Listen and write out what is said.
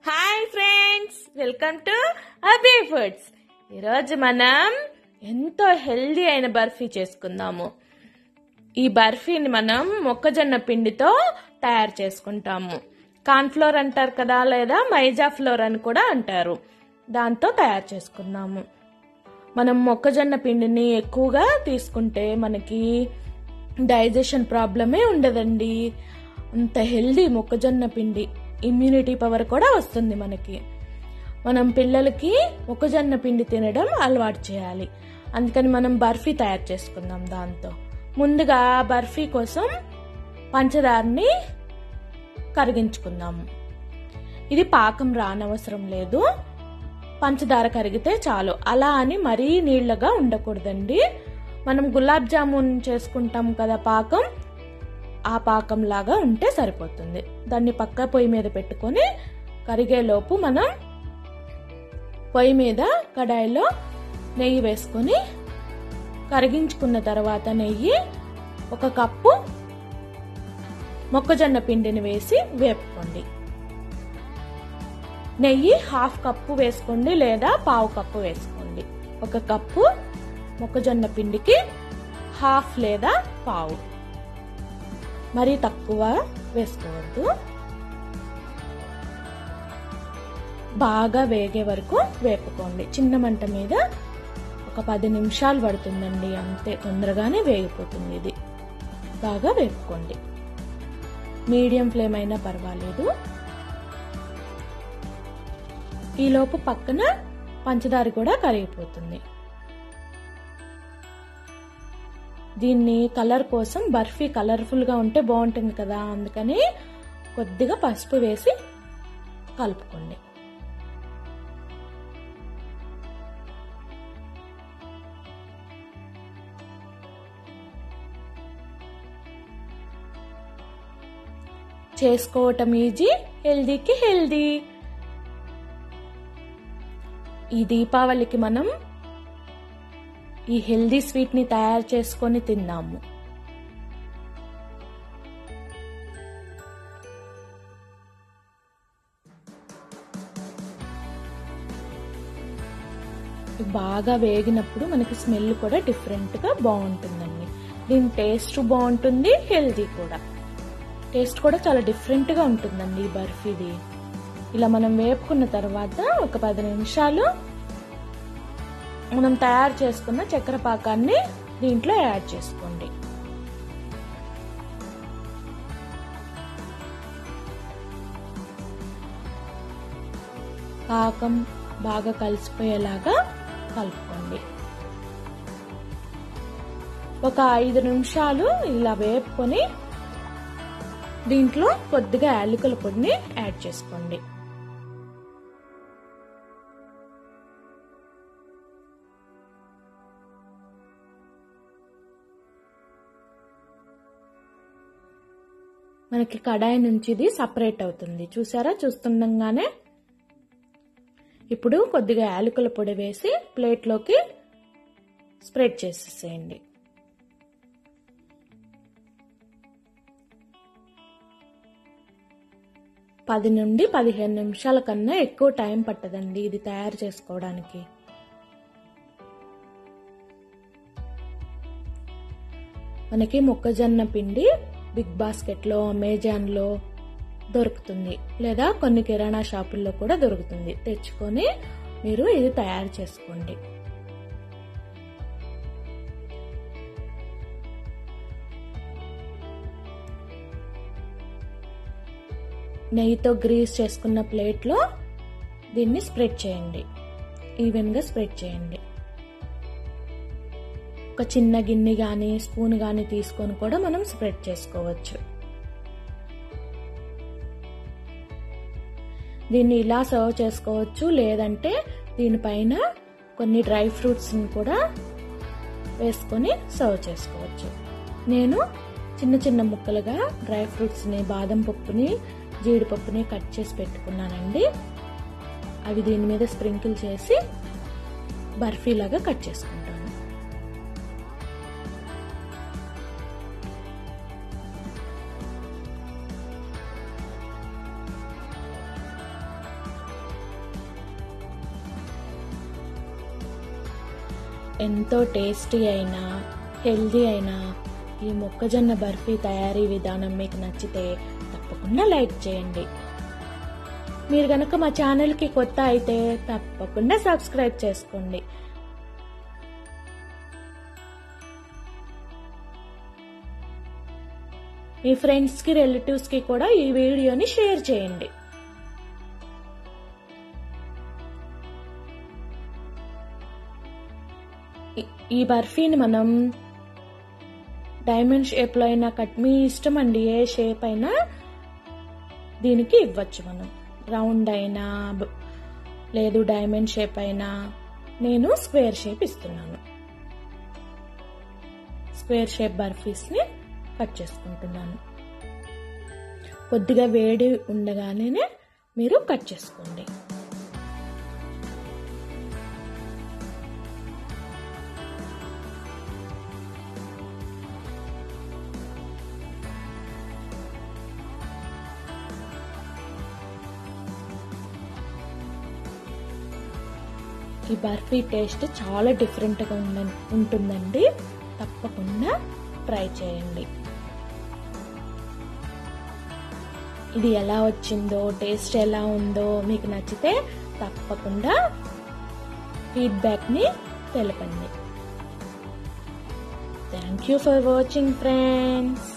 Hi friends, welcome to Abhi foods. ఈరోజు మనం ఎంతో హెల్దీ అయిన బర్ఫీ చేసుకుందాము. ఈ బర్ఫీని మనం మొక్కజొన్న పిండితో తయారు చేసుకుంటాము. కార్న్ ఫ్లోర్ అంటారు కదా, లేదా మైజా ఫ్లోర్ అని కూడా అంటారు. దాంతో తయారు చేసుకుందాము. మనం మొక్కజొన్న పిండిని ఎక్కువగా తీసుకుంటే మనకి డైజెషన్ ప్రాబ్లమే ఉండదండి. అంత హెల్దీ మొక్కజొన్న పిండి. ఇమ్యూనిటీ పవర్ కూడా వస్తుంది మనకి. మనం పిల్లలకి మొక్కజొన్న పిండి తినడం అలవాటు చేయాలి. అందుకని మనం బర్ఫీ తయారు చేసుకుందాం. దాంతో ముందుగా బర్ఫీ కోసం పంచదారని కరిగించుకుందాము. ఇది పాకం రానవసరం లేదు, పంచదార కరిగితే చాలు. అలా అని మరీ నీళ్లగా ఉండకూడదండి. మనం గులాబ్ జామున్ చేసుకుంటాం కదా పాకం, ఆ పాకం లాగా ఉంటే సరిపోతుంది. దాన్ని పక్క పొయ్యి మీద పెట్టుకొని కరిగేలోపు మనం పొయ్యి మీద కడాయిలో నెయ్యి వేసుకొని కరిగించుకున్న తర్వాత నెయ్యి 1 కప్పు మొక్కజొన్న పిండిని వేసి వేపుకోండి. నెయ్యి 1/2 కప్పు వేసుకోండి, లేదా 1/4 కప్పు వేసుకోండి. 1 కప్పు మొక్కజొన్న పిండికి 1/2 లేదా 1/4, మరీ తక్కువ వేసుకోవద్దు. బాగా వేగే వరకు వేపుకోండి. చిన్న మంట మీద ఒక 10 నిమిషాలు పడుతుందండి, అంతే. తొందరగానే వేగిపోతుంది. ఇది బాగా వేపుకోండి. మీడియం ఫ్లేమ్ అయినా పర్వాలేదు. ఈలోపు పక్కన పంచదార కూడా కరిగిపోతుంది. దీన్ని కలర్ కోసం, బర్ఫీ కలర్ఫుల్ గా ఉంటే బాగుంటుంది కదా, అందుకని కొద్దిగా పసుపు వేసి కలుపుకోండి. చేసుకోవటం ఈజీ, హెల్దీకి హెల్దీ. ఈ దీపావళికి మనం ఈ హెల్దీ స్వీట్ ని తయారు చేసుకొని తిందాము. బాగా వేగినప్పుడు మనకి స్మెల్ కూడా డిఫరెంట్ గా బాగుంటుందండి. దీని టేస్ట్ బాగుంటుంది, హెల్దీ కూడా. టేస్ట్ కూడా చాలా డిఫరెంట్ గా ఉంటుందండి ఈ బర్ఫీది. ఇలా మనం వేపుకున్న తర్వాత ఒక 10 నిమిషాలు మనం తయారు చేసుకున్న చక్కెర పాకాన్ని దీంట్లో యాడ్ చేసుకోండి. పాకం బాగా కలిసిపోయేలాగా కలుపుకోండి. ఒక 5 నిమిషాలు ఇలా వేపుకొని దీంట్లో కొద్దిగా యాలకుల పొడిని యాడ్ చేసుకోండి. మనకి కడాయి నుంచి ఇది సపరేట్ అవుతుంది, చూసారా? చూస్తుండగానే. ఇప్పుడు కొద్దిగా యాలకుల పొడి వేసి ప్లేట్లోకి స్ప్రెడ్ చేసేసేయండి. పది నుండి 15 నిమిషాల కన్నా ఎక్కువ టైం పట్టదండి ఇది తయారు చేసుకోవడానికి. మనకి మొక్కజొన్న పిండి బిగ్ బాస్కెట్ లో, అమెజాన్ లో దొరుకుతుంది, లేదా కొన్ని కిరాణా షాపుల్లో కూడా దొరుకుతుంది. తెచ్చుకొని మీరు ఇది తయారు చేసుకోండి. నెయ్యితో గ్రీస్ చేసుకున్న ప్లేట్లో దీన్ని స్ప్రెడ్ చేయండి. ఈవెన్ గా స్ప్రెడ్ చేయండి. ఒక చిన్న గిన్నె గాని, స్పూన్ గాని తీసుకొని కూడా మనం స్ప్రెడ్ చేసుకోవచ్చు. దీన్ని ఇలా సర్వ్ చేసుకోవచ్చు, లేదంటే దీనిపైన కొన్ని డ్రై ఫ్రూట్స్ కూడా వేసుకొని సర్వ్ చేసుకోవచ్చు. నేను చిన్న చిన్న ముక్కలుగా డ్రై ఫ్రూట్స్ ని, బాదం పప్పుని, జీడిపప్పుని కట్ చేసి పెట్టుకున్నానండి. అవి దీని మీద స్ప్రింకిల్ చేసి బర్ఫీ లాగా కట్ చేసుకుంటాను. ఎంతో టేస్టీ అయిన హెల్దీ అయిన ఈ మొక్కజొన్న బర్ఫీ తయారీ విధానం మీకు నచ్చితే తప్పకుండా లైక్ చేయండి. మీరు గనక మా ఛానల్కి కొత్త అయితే తప్పకుండా సబ్స్క్రైబ్ చేసుకోండి. మీ ఫ్రెండ్స్కి రిలేటివ్స్కి కూడా ఈ వీడియోని షేర్ చేయండి. ఈ బర్ఫీని మనం డైమండ్ షేప్లో అయినా మీ ఇష్టం అండి, ఏ షేప్ అయినా దీనికి ఇవ్వచ్చు. మనం రౌండ్ అయినా లేదు డైమండ్ షేప్ అయినా. నేను స్క్వేర్ షేప్ ఇస్తున్నాను. స్క్వేర్ షేప్ బర్ఫీస్ని కట్ చేసుకుంటున్నాను. కొద్దిగా వేడి ఉండగానే మీరు కట్ చేసుకోండి. ఈ బర్ఫీ టేస్ట్ చాలా డిఫరెంట్గా ఉంటుందండి. తప్పకుండా ట్రై చేయండి. ఇది ఎలా వచ్చిందో, టేస్ట్ ఎలా ఉందో మీకు నచ్చితే తప్పకుండా ఫీడ్బ్యాక్ని తెలపండి. Thank you for watching friends.